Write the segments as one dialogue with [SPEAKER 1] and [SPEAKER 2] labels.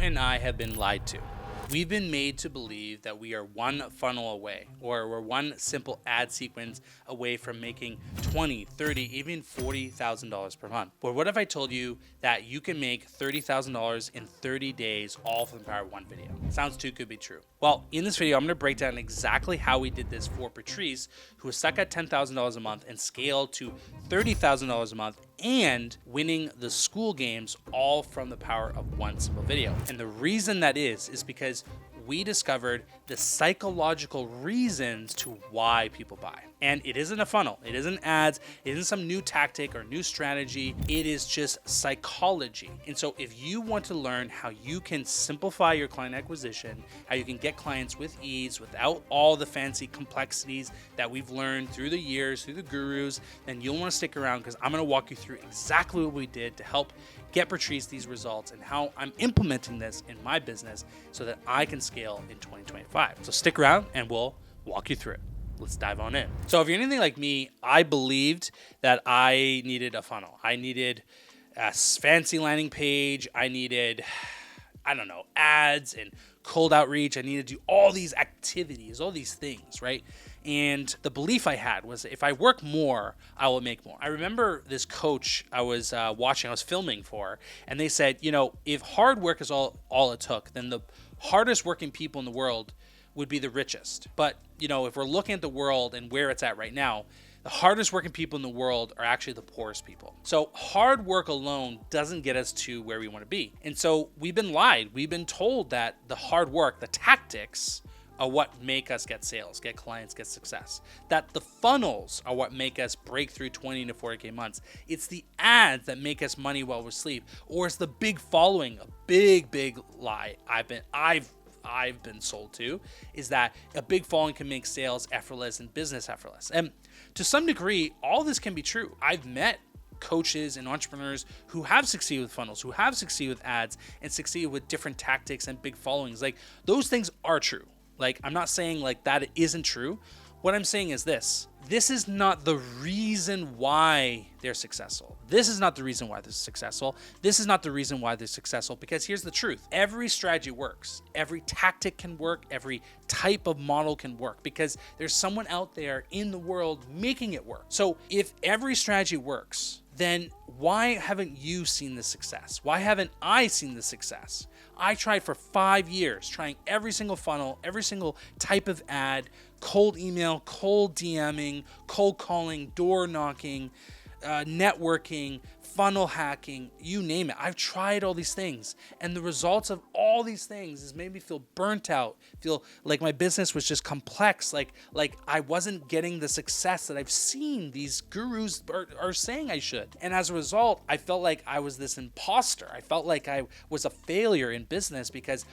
[SPEAKER 1] and I have been lied to. We've been made to believe that we are one funnel away, or we're one simple ad sequence away from making $20, $30, even $40,000 per month. But what if I told you that you can make $30,000 in 30 days, all from the power of one video? Sounds too good to be true. Well, in this video, I'm going to break down exactly how we did this for Patrice, who was stuck at $10,000 a month and scaled to $30,000 a month and winning the school games, all from the power of one simple video. And the reason that is because we discovered the psychological reasons to why people buy. And it isn't a funnel, it isn't ads, it isn't some new tactic or new strategy, it is just psychology. And so if you want to learn how you can simplify your client acquisition, how you can get clients with ease without all the fancy complexities that we've learned through the years, through the gurus, then you'll want to stick around, because I'm going to walk you through exactly what we did to help get Patrice these results and how I'm implementing this in my business so that I can scale in 2025. So stick around and we'll walk you through it. Let's dive on in. So if you're anything like me, I believed that I needed a funnel. I needed a fancy landing page. I needed, ads and cold outreach. I needed to do all these activities, all these things, right? And the belief I had was, if I work more, I will make more. I remember this coach I was watching, I was filming for, and they said, if hard work is all it took, then the hardest working people in the world would be the richest. But, if we're looking at the world and where it's at right now, the hardest working people in the world are actually the poorest people. So hard work alone doesn't get us to where we want to be. And so we've been lied. We've been told that the hard work, the tactics, are what make us get sales, get clients, get success. That the funnels are what make us break through 20 to 40K months. It's the ads that make us money while we sleep. Or it's the big following. A big lie I've been sold to is that a big following can make sales effortless and business effortless. And to some degree, all this can be true. I've met coaches and entrepreneurs who have succeeded with funnels, who have succeeded with ads, and succeeded with different tactics and big followings. Like, those things are true. Like, I'm not saying like that it isn't true. What I'm saying is this is not the reason why they're successful. This is not the reason why they're successful. This is not the reason why they're successful, because here's the truth. Every strategy works. Every tactic can work. Every type of model can work, because there's someone out there in the world making it work. So if every strategy works, then why haven't you seen the success? Why haven't I seen the success? I tried for 5 years, trying every single funnel, every single type of ad, cold email, cold DMing, cold calling, door knocking, networking, funnel hacking, you name it. I've tried all these things, and the results of all these things has made me feel burnt out, feel like my business was just complex, like I wasn't getting the success that I've seen these gurus are saying I should. And as a result, I felt like I was this imposter. I felt like I was a failure in business because,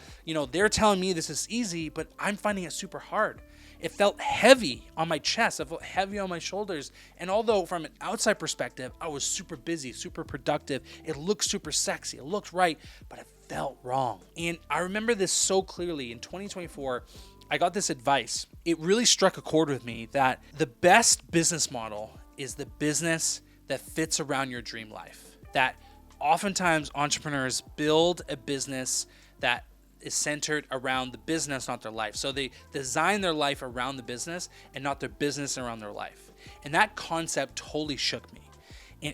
[SPEAKER 1] they're telling me this is easy, but I'm finding it super hard. It felt heavy on my chest. It felt heavy on my shoulders. And although from an outside perspective, I was super busy, super productive, it looked super sexy, it looked right, but it felt wrong. And I remember this so clearly. In 2024, I got this advice. It really struck a chord with me that the best business model is the business that fits around your dream life. That oftentimes entrepreneurs build a business that is centered around the business, not their life. So they design their life around the business and not their business around their life. And that concept totally shook me.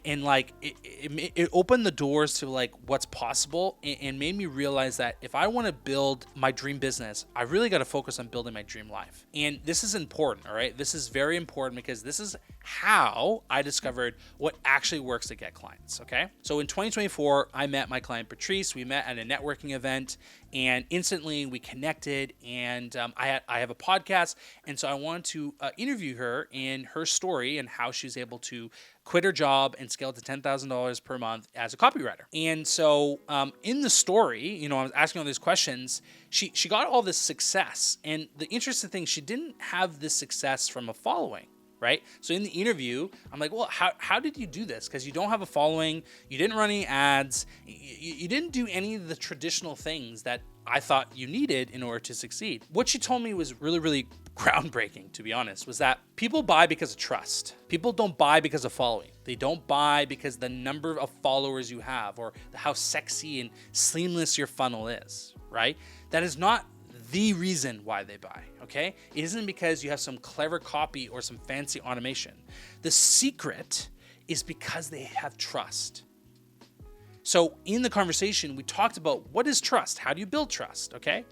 [SPEAKER 1] And like it opened the doors to like what's possible, and made me realize that if I want to build my dream business, I really got to focus on building my dream life. And this is important, all right? This is very important, because this is how I discovered what actually works to get clients, okay? So in 2024, I met my client Patrice. We met at a networking event, and instantly we connected, and I have a podcast, and so I wanted to interview her in her story and how she was able to quit her job and scale to $10,000 per month as a copywriter. And so in the story, I was asking all these questions. She got all this success, and the interesting thing, she didn't have this success from a following. Right? So in the interview, I'm like, well, how did you do this? Because you don't have a following, you didn't run any ads, you didn't do any of the traditional things that I thought you needed in order to succeed. What she told me was really, really groundbreaking, to be honest, was that people buy because of trust. People don't buy because of following. They don't buy because the number of followers you have or how sexy and seamless your funnel is, right? That is not the reason why they buy, okay? It isn't because you have some clever copy or some fancy automation. The secret is because they have trust. So in the conversation, we talked about what is trust? How do you build trust, okay?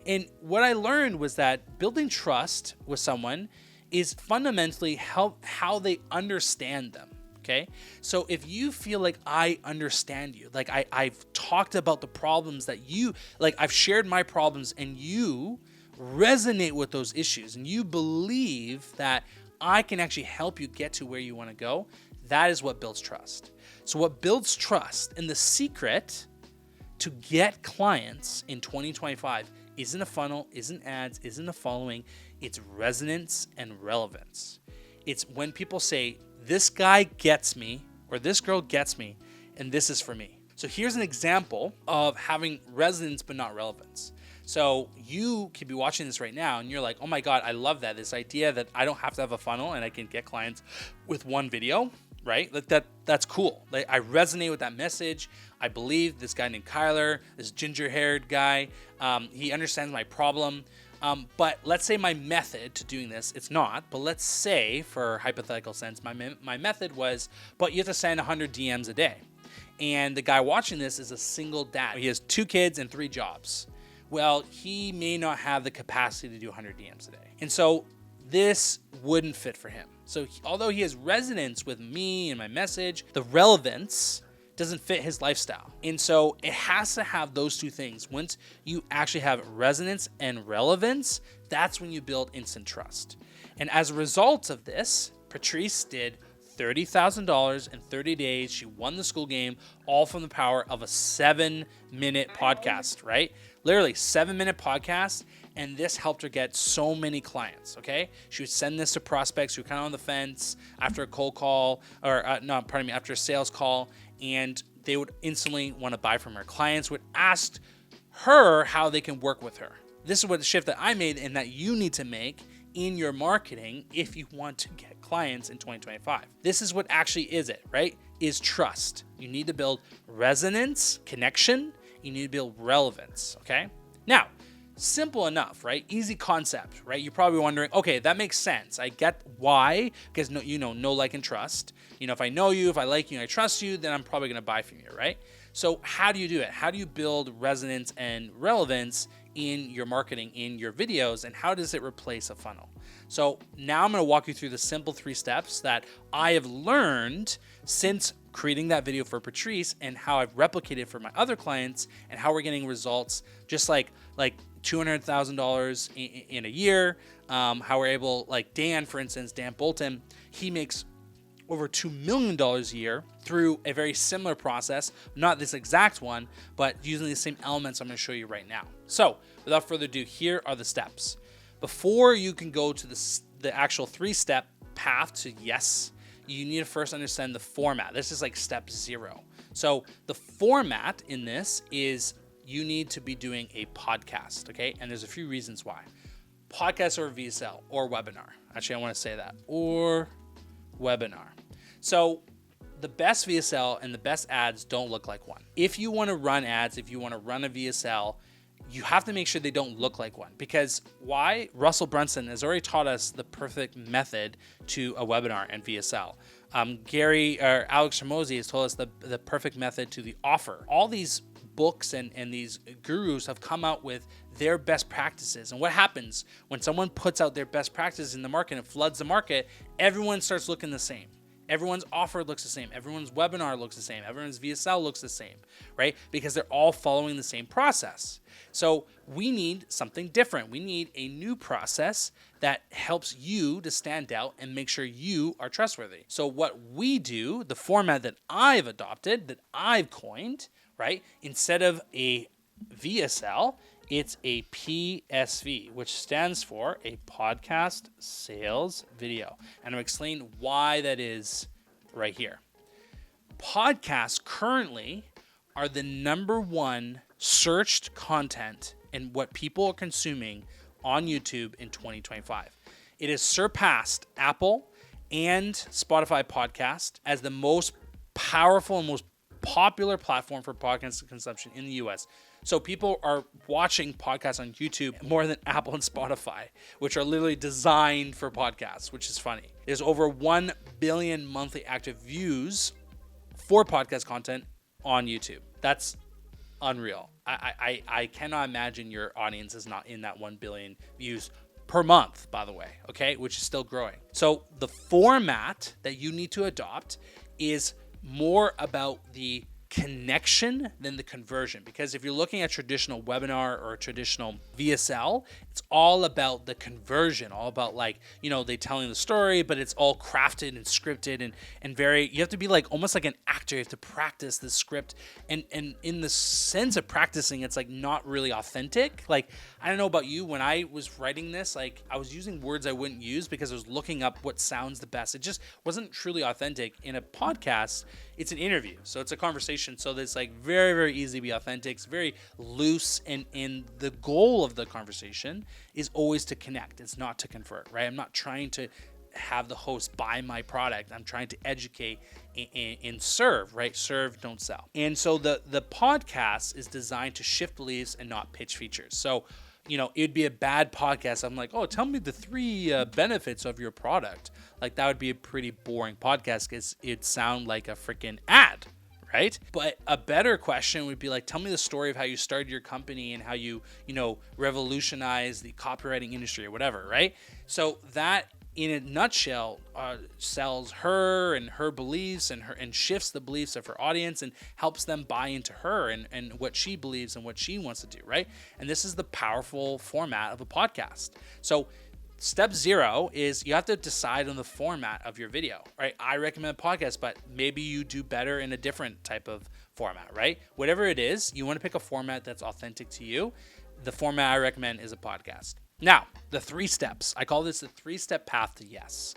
[SPEAKER 1] And what I learned was that building trust with someone is fundamentally how they understand them, okay? So if you feel like I understand you, like I've talked about the problems that you, like I've shared my problems and you resonate with those issues and you believe that I can actually help you get to where you want to go, that is what builds trust. So what builds trust and the secret to get clients in 2025 isn't a funnel, isn't ads, isn't a following, it's resonance and relevance. It's when people say, this guy gets me or this girl gets me and this is for me. So here's an example of having resonance but not relevance. So you could be watching this right now and you're like, oh my God, I love that. This idea that I don't have to have a funnel and I can get clients with one video. Right? Like that's cool. Like I resonate with that message. I believe this guy named Kyler, this ginger-haired guy, he understands my problem. But let's say my method to doing this, it's not, but let's say for hypothetical sense, my method was, but you have to send 100 DMs a day. And the guy watching this is a single dad. He has 2 kids and 3 jobs. Well, he may not have the capacity to do 100 DMs a day. And so this wouldn't fit for him. So although he has resonance with me and my message, the relevance doesn't fit his lifestyle. And so it has to have those 2 things. Once you actually have resonance and relevance, that's when you build instant trust. And as a result of this, Patrice did $30,000 in 30 days. She won the school game, all from the power of a 7-minute podcast, right? Literally 7-minute podcast. And this helped her get so many clients, okay? She would send this to prospects who were kind of on the fence after a cold call, after a sales call, and they would instantly want to buy from her. Clients would ask her how they can work with her. This is what the shift that I made and that you need to make in your marketing if you want to get clients in 2025. This is what actually is it, right? Is trust. You need to build resonance, connection. You need to build relevance, okay? Now, simple enough, right? Easy concept, right? You're probably wondering, okay, that makes sense. I get why, because know, like, and trust. If I know you, if I like you, and I trust you, then I'm probably going to buy from you, right? So how do you do it? How do you build resonance and relevance in your marketing, in your videos, and how does it replace a funnel? So now I'm going to walk you through the simple 3 steps that I have learned since creating that video for Patrice and how I've replicated for my other clients and how we're getting results just like $200,000 in a year. How we're able, like Dan, for instance, Dan Bolton, he makes over $2 million a year through a very similar process, not this exact one, but using the same elements I'm going to show you right now. So without further ado, here are the steps. Before you can go to the actual 3-step path to yes, you need to first understand the format. This is like step 0. So the format in this is you need to be doing a podcast, okay? And there's a few reasons why. Podcast or VSL or webinar. Actually, I want to say that. Or webinar. So the best VSL and the best ads don't look like one. If you want to run ads, if you want to run a VSL, you have to make sure they don't look like one. Because why? Russell Brunson has already taught us the perfect method to a webinar and VSL. Alex Hormozi has told us the perfect method to the offer. All these books and these gurus have come out with their best practices. And what happens when someone puts out their best practices in the market and floods the market, everyone starts looking the same. Everyone's offer looks the same. Everyone's webinar looks the same. Everyone's VSL looks the same, right? Because they're all following the same process. So we need something different. We need a new process that helps you to stand out and make sure you are trustworthy. So what we do, the format that I've adopted, that I've coined, right? Instead of a VSL, it's a PSV, which stands for a podcast sales video. And I'll explain why that is right here. Podcasts currently are the #1 searched content and what people are consuming on YouTube in 2025. It has surpassed Apple and Spotify podcast as the most powerful and most popular platform for podcast consumption in the US. So people are watching podcasts on YouTube more than Apple and Spotify, which are literally designed for podcasts, which is funny. There's over 1 billion monthly active views for podcast content on YouTube. That's unreal. I cannot imagine your audience is not in that 1 billion views per month, by the way, okay, which is still growing. So the format that you need to adopt is more about the connection than the conversion, because if you're looking at traditional webinar or traditional VSL, it's all about the conversion, all about like, you know, they telling the story, but it's all crafted and scripted and very, you have to be like almost like an actor. You have to practice the script, and in the sense of practicing, it's like not really authentic. Like, I don't know about you, when I was writing this, like I was using words I wouldn't use because I was looking up what sounds the best. It just wasn't truly authentic. In a podcast, it's an interview, so it's a conversation. So it's like very, very easy to be authentic. It's very loose, and the goal of the conversation is always to connect. It's not to convert, right? I'm not trying to have the host buy my product. I'm trying to educate and serve, right? Serve, don't sell. And so the podcast is designed to shift beliefs and not pitch features. So, you know, it'd be a bad podcast. I'm like, oh, tell me the 3 benefits of your product. Like, that would be a pretty boring podcast because it'd sound like a freaking ad, right? But a better question would be like, tell me the story of how you started your company and how you revolutionized the copywriting industry or whatever, right? So that, in a nutshell, sells her and her beliefs and shifts the beliefs of her audience and helps them buy into her and what she believes and what she wants to do, right? And this is the powerful format of a podcast. So step 0 is you have to decide on the format of your video, right? I recommend a podcast, but maybe you do better in a different type of format, right? Whatever it is, you want to pick a format that's authentic to you. The format I recommend is a podcast. Now, the 3 steps. I call this the 3-step path to yes.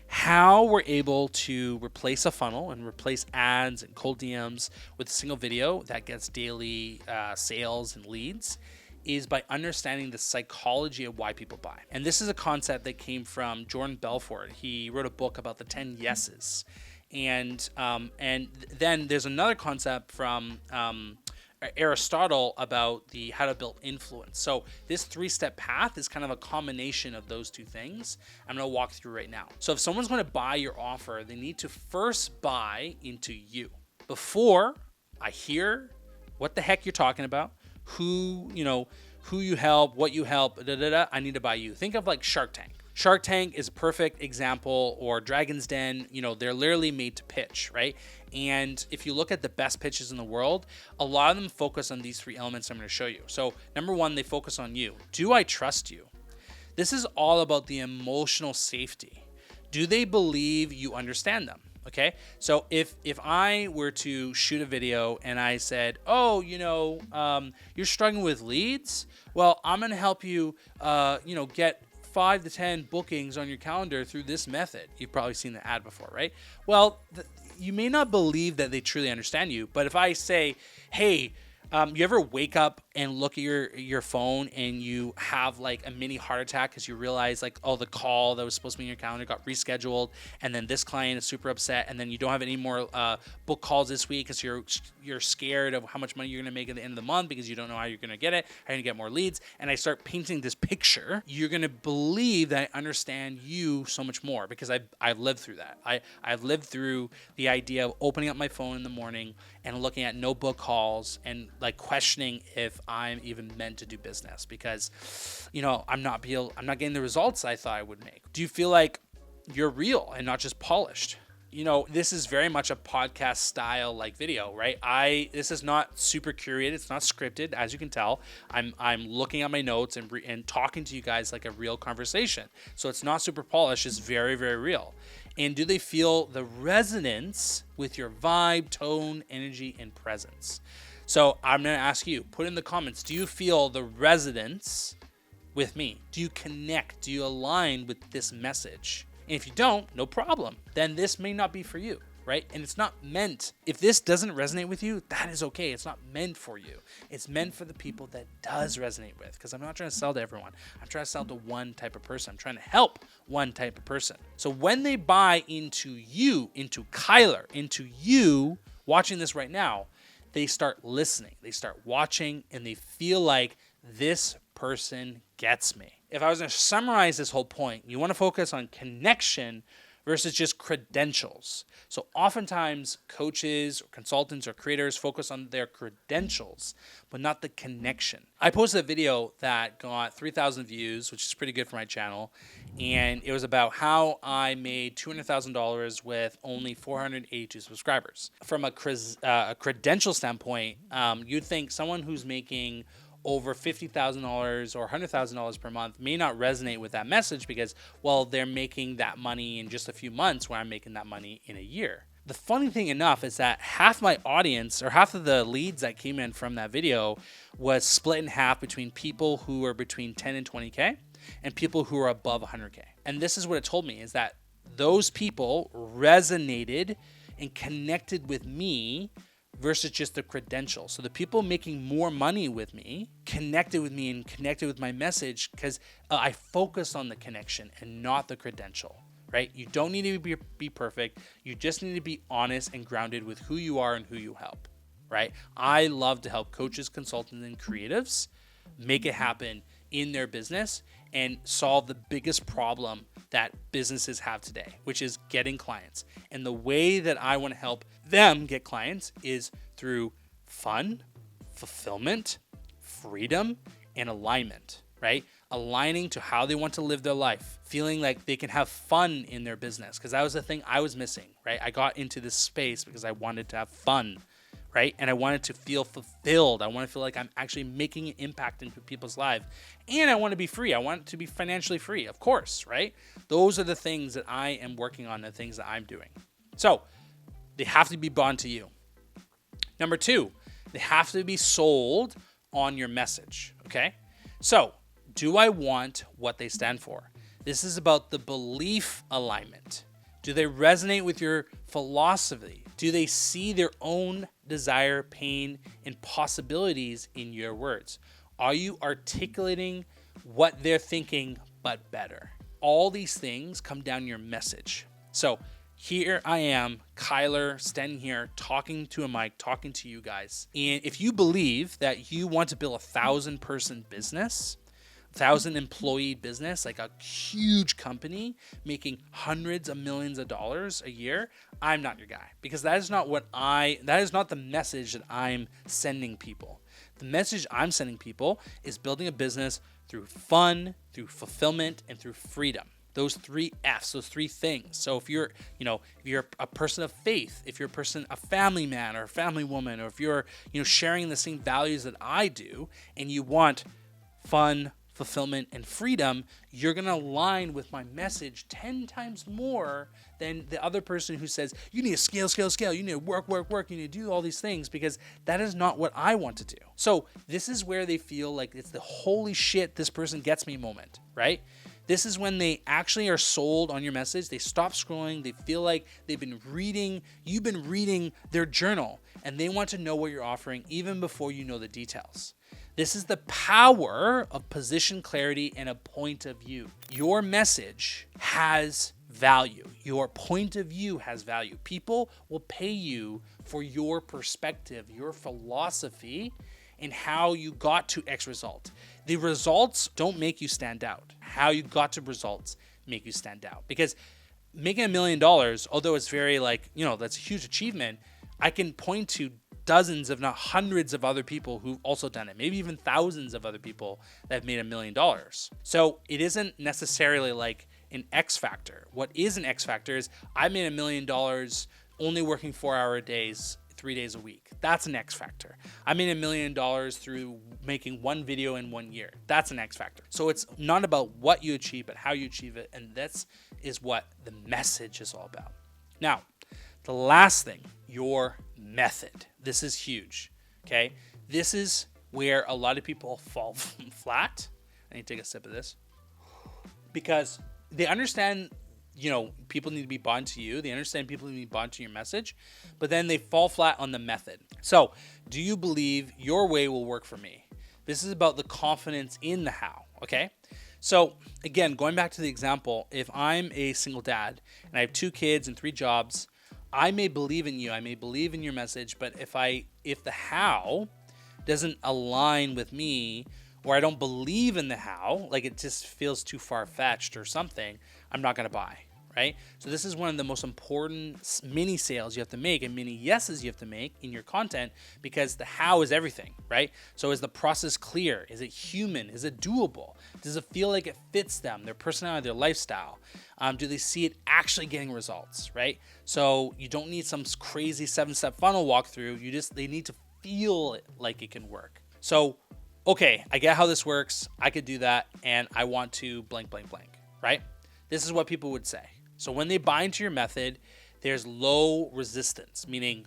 [SPEAKER 1] How we're able to replace a funnel and replace ads and cold DMs with a single video that gets daily sales and leads is by understanding the psychology of why people buy. And this is a concept that came from Jordan Belfort. He wrote a book about the 10 yeses. And then there's another concept from Aristotle about the how to build influence. So this 3-step path is kind of a combination of those 2 things. I'm going to walk through right now. So if someone's going to buy your offer, they need to first buy into you. Before I hear what the heck you're talking about, who you help, what you help, I need to buy you. Think of like Shark Tank. Shark Tank is a perfect example, or Dragon's Den. They're literally made to pitch, right? And if you look at the best pitches in the world, a lot of them focus on these 3 elements I'm going to show you. So number 1, they focus on you. Do I trust you? This is all about the emotional safety. Do they believe you understand them? Okay, so if I were to shoot a video and I said, oh, you're struggling with leads, well, I'm going to help you, get 5 to 10 bookings on your calendar through this method. You've probably seen the ad before, right? Well, you may not believe that they truly understand you, but if I say, hey, you ever wake up and look at your phone and you have like a mini heart attack because you realize like, oh, the call that was supposed to be in your calendar got rescheduled, and then this client is super upset, and then you don't have any more book calls this week because you're scared of how much money you're going to make at the end of the month because you don't know how you're going to get it, how you're going to get more leads, and I start painting this picture, you're going to believe that I understand you so much more because I've lived through that. I've lived through the idea of opening up my phone in the morning and looking at no book calls and like questioning if I'm even meant to do business because, I'm not getting the results I thought I would make. Do you feel like you're real and not just polished? This is very much a podcast style like video, right? This is not super curated. It's not scripted, as you can tell. I'm looking at my notes and talking to you guys like a real conversation. So it's not super polished. It's very, very real. And do they feel the resonance with your vibe, tone, energy, and presence? So I'm going to ask you, put in the comments, do you feel the resonance with me? Do you connect? Do you align with this message? And if you don't, no problem. Then this may not be for you, right? And it's not meant, if this doesn't resonate with you, that is okay. It's not meant for you. It's meant for the people that does resonate with, because I'm not trying to sell to everyone. I'm trying to sell to one type of person. I'm trying to help one type of person. So when they buy into you, into Kyler, into you watching this right now, they start listening, they start watching, and they feel like this person gets me. If I was going to summarize this whole point, you want to focus on connection versus just credentials. So oftentimes coaches or consultants or creators focus on their credentials, but not the connection. I posted a video that got 3,000 views, which is pretty good for my channel. And it was about how I made $200,000 with only 482 subscribers. From a credential standpoint, you'd think someone who's making over $50,000 or $100,000 per month may not resonate with that message because, well, they're making that money in just a few months where I'm making that money in a year. The funny thing enough is that half my audience or half of the leads that came in from that video was split in half between people who are between 10 and 20K and people who are above 100K. And this is what it told me, is that those people resonated and connected with me versus just the credentials. So the people making more money with me connected with me and connected with my message because I focused on the connection and not the credential, right? You don't need to be perfect. You just need to be honest and grounded with who you are and who you help, right? I love to help coaches, consultants, and creatives make it happen in their business and solve the biggest problem that businesses have today, which is getting clients. And the way that I want to help them get clients is through fun, fulfillment, freedom, and alignment, right? Aligning to how they want to live their life, feeling like they can have fun in their business. Because that was the thing I was missing, right? I got into this space because I wanted to have fun, right? And I wanted to feel fulfilled. I want to feel like I'm actually making an impact into people's lives. And I want to be free. I want to be financially free, of course, right? Those are the things that I am working on, the things that I'm doing. So they have to be bond to you. Number two, they have to be sold on your message, okay? So do I want what they stand for? This is about the belief alignment. Do they resonate with your philosophy? Do they see their own desire, pain, and possibilities in your words? Are you articulating what they're thinking, but better? All these things come down your message. So here I am, Kyler, standing here, talking to a mic, talking to you guys. And if you believe that you want to build 1,000-person business, 1,000 employee business, like a huge company making hundreds of millions of dollars a year, I'm not your guy, because that is not the message that I'm sending people. The message I'm sending people is building a business through fun, through fulfillment, and through freedom. Those three F's, those three things. So if you're a person of faith, if you're a family man or a family woman, or if you're, sharing the same values that I do, and you want fun, fulfillment, and freedom, you're going to align with my message 10 times more than the other person who says, you need to scale, you need to work, you need to do all these things, because that is not what I want to do. So this is where they feel like it's the holy shit, this person gets me moment, right? This is when they actually are sold on your message. They stop scrolling. They feel like you've been reading their journal, and they want to know what you're offering even before you know the details. This is the power of position clarity and a point of view. Your message has value. Your point of view has value. People will pay you for your perspective, your philosophy, and how you got to X result. The results don't make you stand out. How you got to results make you stand out. Because making $1 million, although it's very that's a huge achievement, I can point to dozens, if not hundreds of other people who've also done it, maybe even thousands of other people that have made $1 million. So it isn't necessarily like an X factor. What is an X factor is I made $1 million only working 4-hour days, 3 days a week. That's an X factor. I made $1 million through making one video in 1 year. That's an X factor. So it's not about what you achieve, but how you achieve it. And this is what the message is all about. Now, the last thing, your method. This is huge, okay? This is where a lot of people fall flat. I need to take a sip of this. Because they understand people need to be bought into you. They understand people need to be bought into your message, but then they fall flat on the method. So do you believe your way will work for me? This is about the confidence in the how, okay? So again, going back to the example, if I'm a single dad and I have 2 kids and 3 jobs, I may believe in you, I may believe in your message, but if the how doesn't align with me, or I don't believe in the how, like it just feels too far-fetched or something, I'm not going to buy, right? So this is one of the most important mini sales you have to make and mini yeses you have to make in your content, because the how is everything, right? So is the process clear? Is it human? Is it doable? Does it feel like it fits them, their personality, their lifestyle? Do they see it actually getting results, right? So you don't need some crazy 7-step funnel walkthrough. They need to feel it like it can work. So, okay, I get how this works. I could do that, and I want to blank, blank, blank, right? This is what people would say. So when they buy into your method, there's low resistance, meaning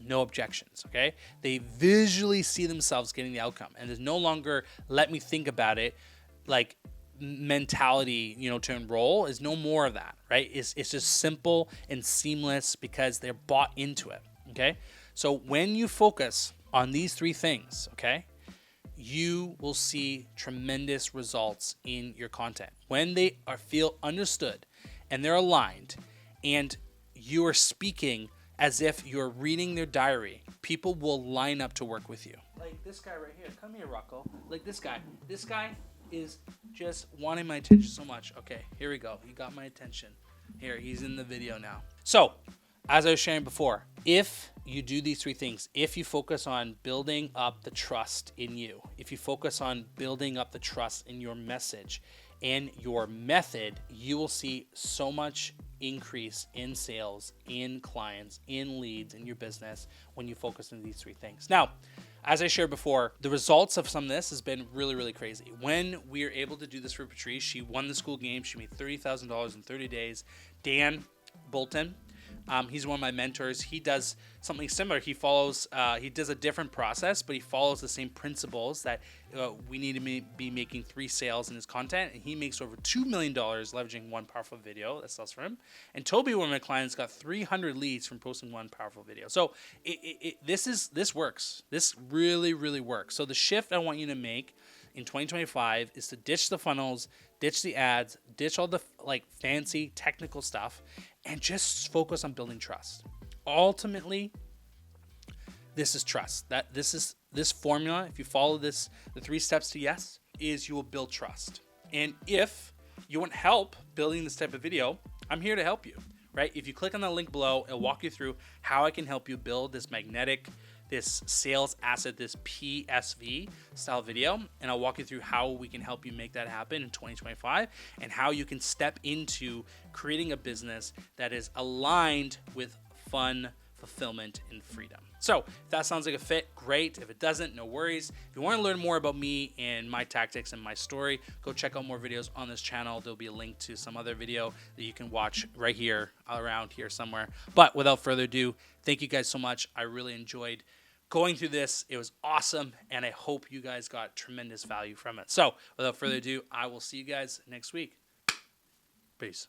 [SPEAKER 1] no objections, okay? They visually see themselves getting the outcome, and there's no longer let me think about it like mentality, to enroll. Is no more of that, right? It's just simple and seamless because they're bought into it, okay? So when you focus on these 3 things, okay, you will see tremendous results in your content. When they feel understood and they're aligned and you are speaking as if you're reading their diary, people will line up to work with you. Like this guy right here. Come here, Rocco. Like this guy. This guy is just wanting my attention so much. Okay, here we go. He got my attention. Here, he's in the video now. So, as I was sharing before, if you do these 3 things, if you focus on building up the trust in you, if you focus on building up the trust in your message and your method, you will see so much increase in sales, in clients, in leads, in your business when you focus on these 3 things. Now, as I shared before, the results of some of this has been really, really crazy. When we were able to do this for Patrice, she won the school game. She made $30,000 in 30 days. Dan Bolton, he's one of my mentors. He does something similar. He does a different process, but he follows the same principles that we need to be making 3 sales in his content. And he makes over $2 million leveraging one powerful video that sells for him. And Toby, one of my clients, got 300 leads from posting one powerful video. So this works. This really, really works. So the shift I want you to make in 2025 is to ditch the funnels, ditch the ads, ditch all the fancy technical stuff, and just focus on building trust. Ultimately, this is trust. This formula, if you follow the 3 steps to yes, is you will build trust. And if you want help building this type of video, I'm here to help you, right? If you click on the link below, it'll walk you through how I can help you build this sales asset, this PSV style video, and I'll walk you through how we can help you make that happen in 2025 and how you can step into creating a business that is aligned with fun, fulfillment, and freedom. So if that sounds like a fit, great. If it doesn't, no worries. If you want to learn more about me and my tactics and my story, go check out more videos on this channel. There'll be a link to some other video that you can watch right here, around here somewhere. But without further ado, thank you guys so much. I really enjoyed going through this. It was awesome, and I hope you guys got tremendous value from it. So without further ado, I will see you guys next week. Peace.